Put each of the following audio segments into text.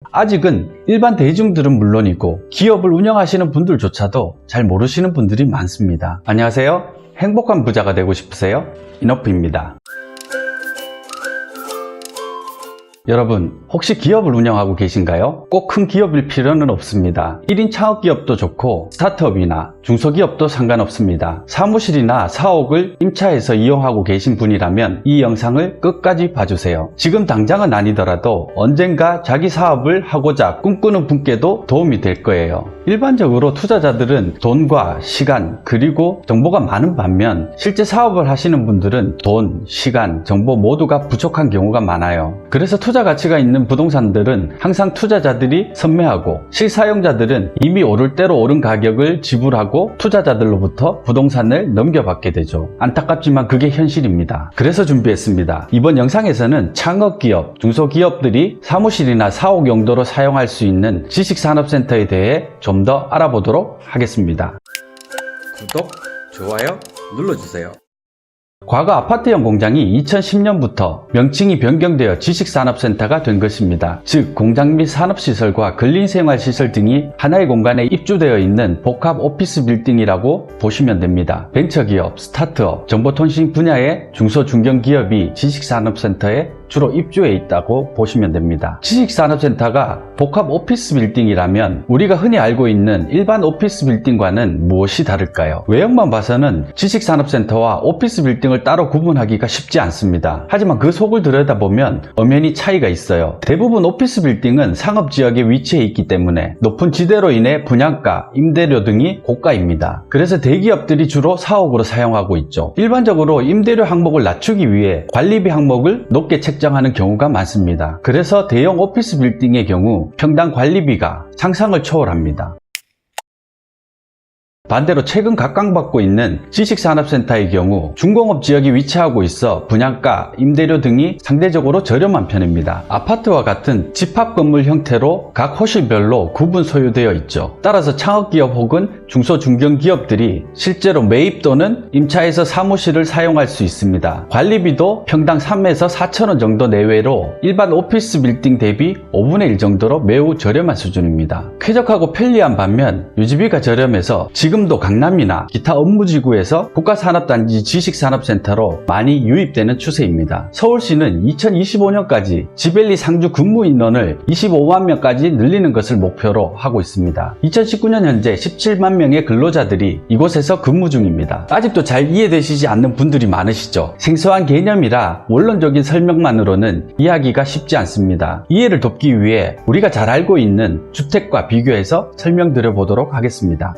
아직은 일반 대중들은 물론이고 기업을 운영하시는 분들조차도 잘 모르시는 분들이 많습니다. 안녕하세요. 행복한 부자가 되고 싶으세요? 이너프입니다. 여러분, 혹시 기업을 운영하고 계신가요? 꼭 큰 기업일 필요는 없습니다. 1인 창업기업도 좋고 스타트업이나 중소기업도 상관없습니다. 사무실이나 사옥을 임차해서 이용하고 계신 분이라면 이 영상을 끝까지 봐주세요. 지금 당장은 아니더라도 언젠가 자기 사업을 하고자 꿈꾸는 분께도 도움이 될 거예요. 일반적으로 투자자들은 돈과 시간 그리고 정보가 많은 반면 실제 사업을 하시는 분들은 돈, 시간, 정보 모두가 부족한 경우가 많아요. 그래서 투자 가치가 있는 부동산들은 항상 투자자들이 선매하고 실사용자들은 이미 오를 대로 오른 가격을 지불하고 투자자들로부터 부동산을 넘겨받게 되죠. 안타깝지만 그게 현실입니다. 그래서 준비했습니다. 이번 영상에서는 창업기업, 중소기업들이 사무실이나 사옥 용도로 사용할 수 있는 지식산업센터에 대해 좀 더 알아보도록 하겠습니다. 구독, 좋아요 눌러주세요. 과거 아파트형 공장이 2010년부터 명칭이 변경되어 지식산업센터가 된 것입니다. 즉 공장 및 산업시설과 근린생활시설 등이 하나의 공간에 입주되어 있는 복합 오피스 빌딩이라고 보시면 됩니다. 벤처기업, 스타트업, 정보통신 분야의 중소 중견기업이 지식산업센터에 주로 입주해 있다고 보시면 됩니다. 지식산업센터가 복합 오피스 빌딩이라면 우리가 흔히 알고 있는 일반 오피스 빌딩과는 무엇이 다를까요? 외형만 봐서는 지식산업센터와 오피스 빌딩을 따로 구분하기가 쉽지 않습니다. 하지만 그 속을 들여다보면 엄연히 차이가 있어요. 대부분 오피스 빌딩은 상업지역에 위치해 있기 때문에 높은 지대로 인해 분양가, 임대료 등이 고가입니다. 그래서 대기업들이 주로 사옥으로 사용하고 있죠. 일반적으로 임대료 항목을 낮추기 위해 관리비 항목을 높게 책정하는 경우가 많습니다. 그래서 대형 오피스 빌딩의 경우 평당 관리비가 상상을 초월합니다. 반대로 최근 각광받고 있는 지식산업센터의 경우 중공업 지역에 위치하고 있어 분양가, 임대료 등이 상대적으로 저렴한 편입니다. 아파트와 같은 집합건물 형태로 각 호실별로 구분 소유되어 있죠. 따라서 창업기업 혹은 중소중견기업들이 실제로 매입 또는 임차해서 사무실을 사용할 수 있습니다. 관리비도 평당 3에서 4,000원 정도 내외로 일반 오피스 빌딩 대비 5분의 1 정도로 매우 저렴한 수준입니다. 쾌적하고 편리한 반면 유지비가 저렴해서 지금도 강남이나 기타 업무지구에서 국가산업단지 지식산업센터로 많이 유입되는 추세입니다. 서울시는 2025년까지 지벨리 상주 근무 인원을 25만 명까지 늘리는 것을 목표로 하고 있습니다. 2019년 현재 17만 명의 근로자들이 이곳에서 근무 중입니다. 아직도 잘 이해되시지 않는 분들이 많으시죠? 생소한 개념이라 원론적인 설명만으로는 이해하기가 쉽지 않습니다. 이해를 돕기 위해 우리가 잘 알고 있는 주택과 비교해서 설명드려 보도록 하겠습니다.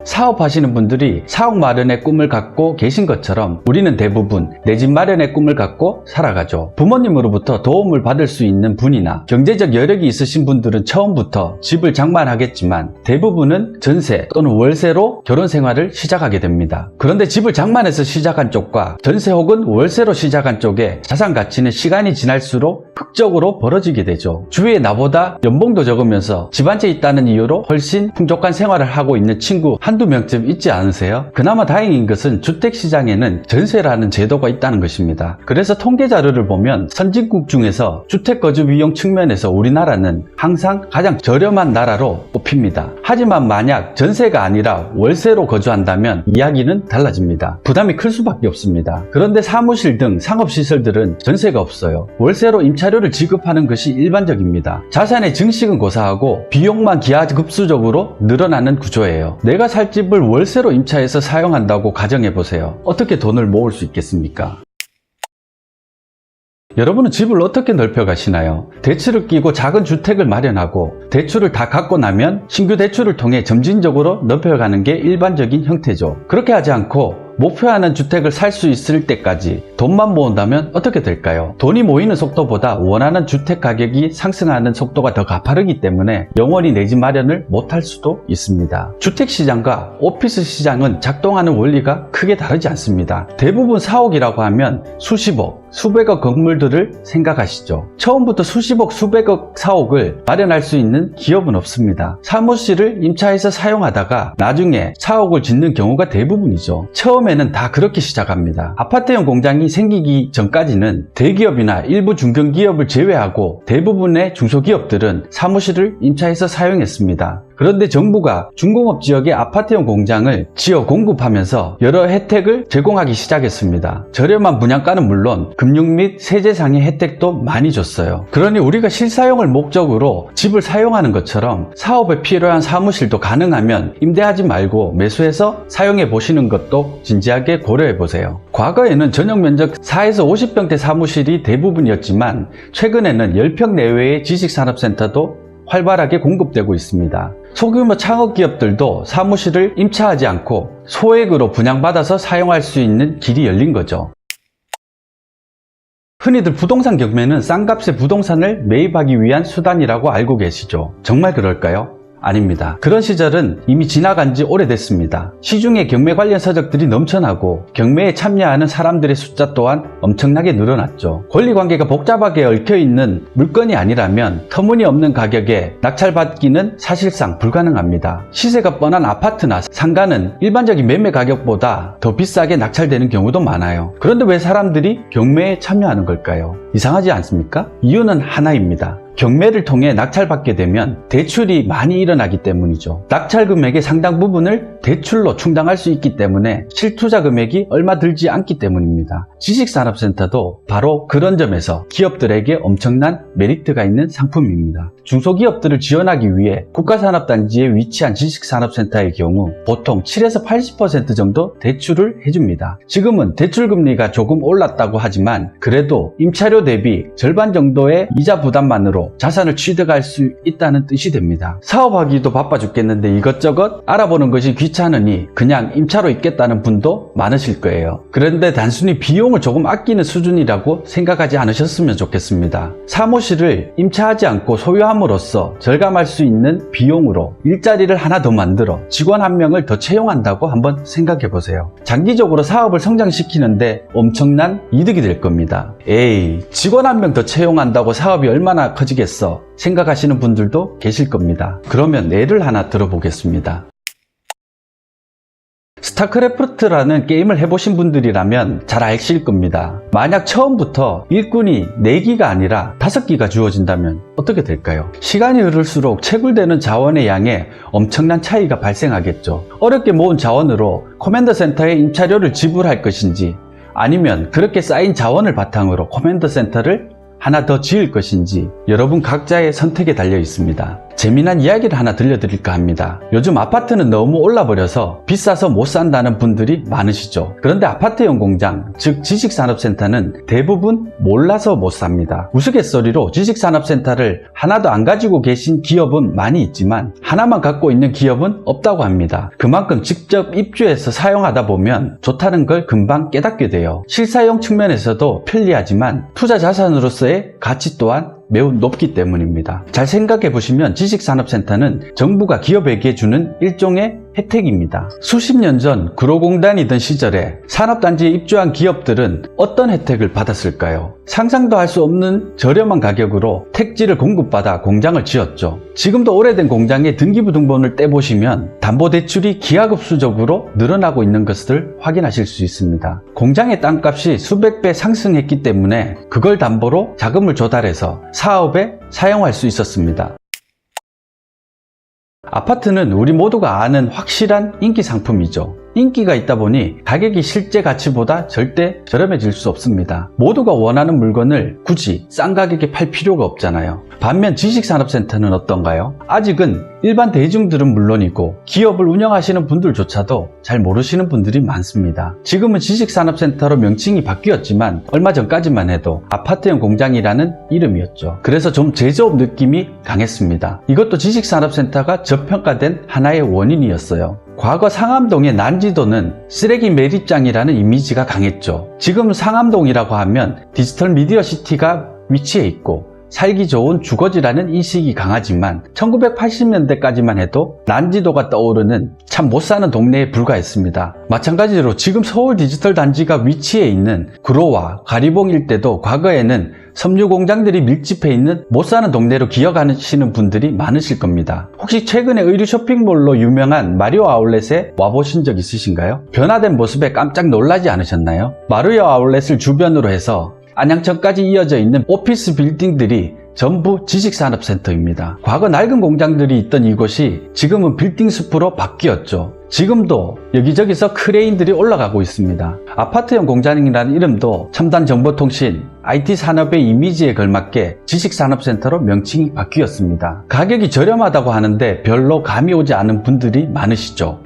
사업하시는 분들이 사옥 마련의 꿈을 갖고 계신 것처럼 우리는 대부분 내 집 마련의 꿈을 갖고 살아가죠. 부모님으로부터 도움을 받을 수 있는 분이나 경제적 여력이 있으신 분들은 처음부터 집을 장만하겠지만 대부분은 전세 또는 월세로 결혼 생활을 시작하게 됩니다. 그런데 집을 장만해서 시작한 쪽과 전세 혹은 월세로 시작한 쪽의 자산 가치는 시간이 지날수록 극적으로 벌어지게 되죠. 주위에 나보다 연봉도 적으면서 집 한 채 있다는 이유로 훨씬 풍족한 생활을 하고 있는 친구 한두 명쯤 있지 않으세요? 그나마 다행인 것은 주택시장에는 전세라는 제도가 있다는 것입니다. 그래서 통계 자료를 보면 선진국 중에서 주택거주 비용 측면에서 우리나라는 항상 가장 저렴한 나라로 꼽힙니다. 하지만 만약 전세가 아니라 월세로 거주한다면 이야기는 달라집니다. 부담이 클 수밖에 없습니다. 그런데 사무실 등 상업시설들은 전세가 없어요. 월세로 임차료를 지급하는 것이 일반적입니다. 자산의 증식은 고사하고 비용만 기하급수적으로 늘어나는 구조예요. 내가 살 집을 월세로 임차해서 사용한다고 가정해보세요. 어떻게 돈을 모을 수 있겠습니까? 여러분은 집을 어떻게 넓혀 가시나요? 대출을 끼고 작은 주택을 마련하고 대출을 다 갚고 나면 신규 대출을 통해 점진적으로 넓혀가는 게 일반적인 형태죠. 그렇게 하지 않고 목표하는 주택을 살 수 있을 때까지 돈만 모은다면 어떻게 될까요? 돈이 모이는 속도보다 원하는 주택 가격이 상승하는 속도가 더 가파르기 때문에 영원히 내 집 마련을 못할 수도 있습니다. 주택시장과 오피스 시장은 작동하는 원리가 크게 다르지 않습니다. 대부분 사옥이라고 하면 수십억, 수백억 건물들을 생각하시죠. 처음부터 수십억, 수백억 사옥을 마련할 수 있는 기업은 없습니다. 사무실을 임차해서 사용하다가 나중에 사옥을 짓는 경우가 대부분이죠. 처음에 처음에는 다 그렇게 시작합니다. 아파트형 공장이 생기기 전까지는 대기업이나 일부 중견기업을 제외하고 대부분의 중소기업들은 사무실을 임차해서 사용했습니다. 그런데 정부가 중공업 지역의 아파트형 공장을 지어 공급하면서 여러 혜택을 제공하기 시작했습니다. 저렴한 분양가는 물론 금융 및 세제상의 혜택도 많이 줬어요. 그러니 우리가 실사용을 목적으로 집을 사용하는 것처럼 사업에 필요한 사무실도 가능하면 임대하지 말고 매수해서 사용해 보시는 것도 진지하게 고려해 보세요. 과거에는 전용 면적 4에서 50평대 사무실이 대부분이었지만 최근에는 10평 내외의 지식산업센터도 활발하게 공급되고 있습니다. 소규모 창업기업들도 사무실을 임차하지 않고 소액으로 분양받아서 사용할 수 있는 길이 열린 거죠. 흔히들 부동산 경매는 싼값의 부동산을 매입하기 위한 수단이라고 알고 계시죠? 정말 그럴까요? 아닙니다. 그런 시절은 이미 지나간 지 오래됐습니다. 시중에 경매 관련 서적들이 넘쳐나고 경매에 참여하는 사람들의 숫자 또한 엄청나게 늘어났죠. 권리관계가 복잡하게 얽혀있는 물건이 아니라면 터무니없는 가격에 낙찰받기는 사실상 불가능합니다. 시세가 뻔한 아파트나 상가는 일반적인 매매 가격보다 더 비싸게 낙찰되는 경우도 많아요. 그런데 왜 사람들이 경매에 참여하는 걸까요? 이상하지 않습니까? 이유는 하나입니다. 경매를 통해 낙찰받게 되면 대출이 많이 일어나기 때문이죠. 낙찰 금액의 상당 부분을 대출로 충당할 수 있기 때문에 실투자 금액이 얼마 들지 않기 때문입니다. 지식산업센터도 바로 그런 점에서 기업들에게 엄청난 메리트가 있는 상품입니다. 중소기업들을 지원하기 위해 국가산업단지에 위치한 지식산업센터의 경우 보통 7에서 80% 정도 대출을 해줍니다. 지금은 대출금리가 조금 올랐다고 하지만 그래도 임차료 대비 절반 정도의 이자 부담만으로 자산을 취득할 수 있다는 뜻이 됩니다. 사업하기도 바빠 죽겠는데 이것저것 알아보는 것이 귀찮으니 그냥 임차로 있겠다는 분도 많으실 거예요. 그런데 단순히 비용을 조금 아끼는 수준이라고 생각하지 않으셨으면 좋겠습니다. 사무실을 임차하지 않고 소유함으로써 절감할 수 있는 비용으로 일자리를 하나 더 만들어 직원 한 명을 더 채용한다고 한번 생각해 보세요. 장기적으로 사업을 성장시키는데 엄청난 이득이 될 겁니다. 에이, 직원 한 명 더 채용한다고 사업이 얼마나 커지겠어 생각하시는 분들도 계실 겁니다. 그러면 예를 하나 들어보겠습니다. 스타크래프트라는 게임을 해보신 분들이라면 잘 아실 겁니다. 만약 처음부터 일꾼이 4기가 아니라 5기가 주어진다면 어떻게 될까요? 시간이 흐를수록 채굴되는 자원의 양에 엄청난 차이가 발생하겠죠. 어렵게 모은 자원으로 커맨더 센터에 임차료를 지불할 것인지 아니면 그렇게 쌓인 자원을 바탕으로 커맨더 센터를 하나 더 지을 것인지 여러분 각자의 선택에 달려 있습니다. 재미난 이야기를 하나 들려드릴까 합니다. 요즘 아파트는 너무 올라버려서 비싸서 못 산다는 분들이 많으시죠. 그런데 아파트형 공장, 즉 지식산업센터는 대부분 몰라서 못 삽니다. 우스갯소리로 지식산업센터를 하나도 안 가지고 계신 기업은 많이 있지만 하나만 갖고 있는 기업은 없다고 합니다. 그만큼 직접 입주해서 사용하다 보면 좋다는 걸 금방 깨닫게 돼요. 실사용 측면에서도 편리하지만 투자 자산으로서의 가치 또한 매우 높기 때문입니다. 잘 생각해 보시면 지식산업센터는 정부가 기업에게 주는 일종의 혜택입니다. 수십 년 전 구로공단이던 시절에 산업단지에 입주한 기업들은 어떤 혜택을 받았을까요? 상상도 할 수 없는 저렴한 가격으로 택지를 공급받아 공장을 지었죠. 지금도 오래된 공장의 등기부등본을 떼보시면 담보대출이 기하급수적으로 늘어나고 있는 것을 확인하실 수 있습니다. 공장의 땅값이 수백 배 상승했기 때문에 그걸 담보로 자금을 조달해서 사업에 사용할 수 있었습니다. 아파트는 우리 모두가 아는 확실한 인기 상품이죠. 인기가 있다 보니 가격이 실제 가치보다 절대 저렴해질 수 없습니다. 모두가 원하는 물건을 굳이 싼 가격에 팔 필요가 없잖아요. 반면 지식산업센터는 어떤가요? 아직은 일반 대중들은 물론이고 기업을 운영하시는 분들조차도 잘 모르시는 분들이 많습니다. 지금은 지식산업센터로 명칭이 바뀌었지만 얼마 전까지만 해도 아파트형 공장이라는 이름이었죠. 그래서 좀 제조업 느낌이 강했습니다. 이것도 지식산업센터가 저평가된 하나의 원인이었어요. 과거 상암동의 난지도는 쓰레기 매립장이라는 이미지가 강했죠. 지금 상암동이라고 하면 디지털 미디어 시티가 위치해 있고 살기 좋은 주거지라는 인식이 강하지만 1980년대까지만 해도 난지도가 떠오르는 참 못 사는 동네에 불과했습니다. 마찬가지로 지금 서울 디지털 단지가 위치해 있는 구로와 가리봉 일대도 과거에는 섬유 공장들이 밀집해 있는 못 사는 동네로 기억하시는 분들이 많으실 겁니다. 혹시 최근에 의류 쇼핑몰로 유명한 마리오 아울렛에 와보신 적 있으신가요? 변화된 모습에 깜짝 놀라지 않으셨나요? 마리오 아울렛을 주변으로 해서 안양천까지 이어져 있는 오피스 빌딩들이 전부 지식산업센터입니다. 과거 낡은 공장들이 있던 이곳이 지금은 빌딩 숲으로 바뀌었죠. 지금도 여기저기서 크레인들이 올라가고 있습니다. 아파트형 공장이라는 이름도 첨단 정보통신, IT 산업의 이미지에 걸맞게 지식산업센터로 명칭이 바뀌었습니다. 가격이 저렴하다고 하는데 별로 감이 오지 않은 분들이 많으시죠.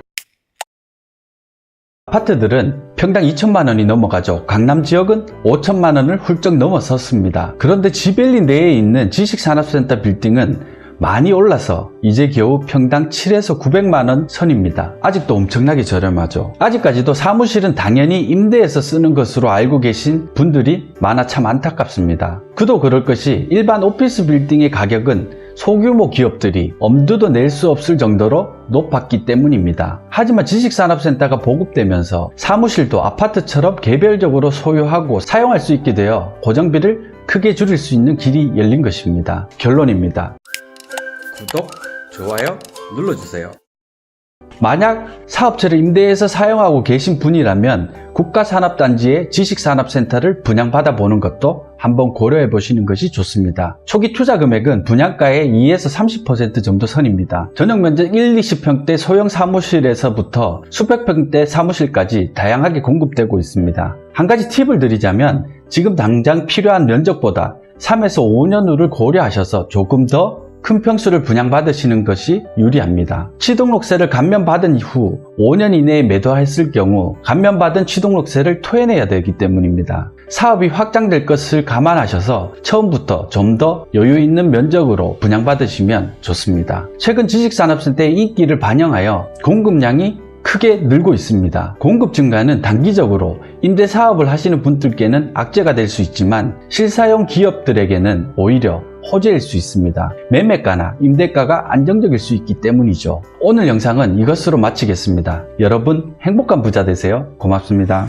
아파트들은 평당 2천만 원이 넘어가죠. 강남 지역은 5천만 원을 훌쩍 넘어섰습니다. 그런데 지벨리 내에 있는 지식산업센터 빌딩은 많이 올라서 이제 겨우 평당 7에서 900만 원 선입니다. 아직도 엄청나게 저렴하죠. 아직까지도 사무실은 당연히 임대해서 쓰는 것으로 알고 계신 분들이 많아 참 안타깝습니다. 그도 그럴 것이 일반 오피스 빌딩의 가격은 소규모 기업들이 엄두도 낼 수 없을 정도로 높았기 때문입니다. 하지만 지식산업센터가 보급되면서 사무실도 아파트처럼 개별적으로 소유하고 사용할 수 있게 되어 고정비를 크게 줄일 수 있는 길이 열린 것입니다. 결론입니다. 구독, 좋아요 눌러주세요. 만약 사업체를 임대해서 사용하고 계신 분이라면 국가산업단지의 지식산업센터를 분양받아 보는 것도 한번 고려해 보시는 것이 좋습니다. 초기 투자 금액은 분양가의 2에서 30% 정도 선입니다. 전용 면적 1, 20평대 소형 사무실에서부터 수백 평대 사무실까지 다양하게 공급되고 있습니다. 한 가지 팁을 드리자면 지금 당장 필요한 면적보다 3에서 5년 후를 고려하셔서 조금 더 큰 평수를 분양받으시는 것이 유리합니다. 취등록세를 감면받은 이후 5년 이내에 매도했을 경우 감면받은 취등록세를 토해내야 되기 때문입니다. 사업이 확장될 것을 감안하셔서 처음부터 좀 더 여유 있는 면적으로 분양받으시면 좋습니다. 최근 지식산업센터의 인기를 반영하여 공급량이 크게 늘고 있습니다. 공급 증가는 단기적으로 임대 사업을 하시는 분들께는 악재가 될 수 있지만 실사용 기업들에게는 오히려 호재일 수 있습니다. 매매가나 임대가가 안정적일 수 있기 때문이죠. 오늘 영상은 이것으로 마치겠습니다. 여러분 행복한 부자 되세요. 고맙습니다.